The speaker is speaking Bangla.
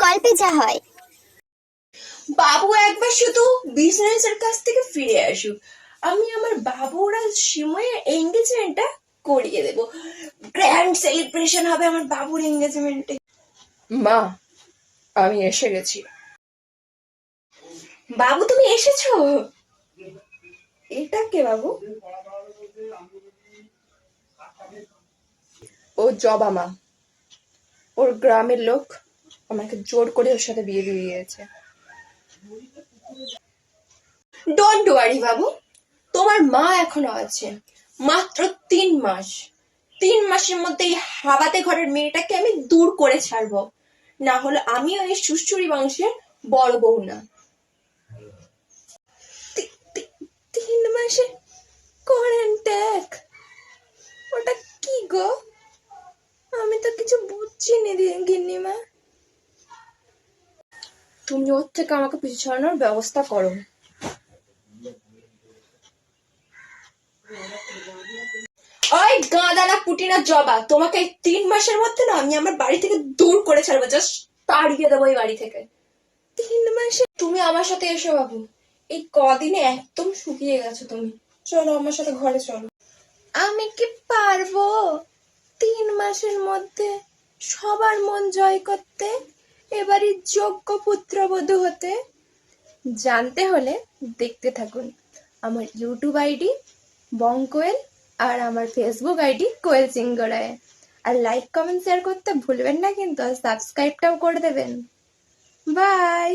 গল্পে যা হয়। বাবু একবার শুধু বিজনেসের কাছ থেকে ফিরে আসুক, আমি আমার বাবুর আর সিময়ের এঙ্গেজমেন্টটা করিয়ে দেব। গ্র্যান্ড সেলিব্রেশন হবে আমার বাবুর এঙ্গেজমেন্টে। মা, আমি এসে গেছি। বাবু তুমি এসেছো? এটা কে বাবু? ও জবা মা, ওর গ্রামের লোক আমাকে জোর করে ওর সাথে বিয়ে দিয়ে দিয়েছে। ডোন্ট ওয়ারি বাবু, তোমার মা এখনো আছে। মাত্র 3 মাস। 3 মাসের মধ্যে এই হাবাতে ঘরের মেয়েটাকে আমি দূর করে ছাড়বো, না হলে আমিও এই সুশ্রী বংশের বড় বউ না। 3 মাসে কোয়ারেন্টাইন? ওটা কি গো? আমি তো কিছু বুঝছি না গিন্নিমা। তুমি ওর থেকে আমাকে পিছু ছাড়ানোর ব্যবস্থা করো। ওই গাঁদানা পুটিনা জবা, তোমাকে এই 3 মাসের মধ্যে না আমি আমার বাড়ি থেকে দূর করে ছাড়বো, জাস্ট তাড়িয়ে দেবো এই বাড়ি থেকে। 3 মাসে? তুমি আমার সাথে এসো বাবু, এই কদিনে একদম শুকিয়ে গেছো তুমি। চলো আমার সাথে ঘরে চলো। আমি কি পারবো 3 মাসের মধ্যে সবার মন জয় করতে, এবারই যোগ্য পুত্রবধূ হতে? জানতে হলে দেখতে থাকুন আমার ইউটিউব আইডি বং কোয়েল আর আমার ফেসবুক আইডি কোয়েল সিংগরায়। আর লাইক কমেন্ট শেয়ার করতে ভুলবেন না কিন্তু, আর সাবস্ক্রাইবটাও করে দেবেন। বাই।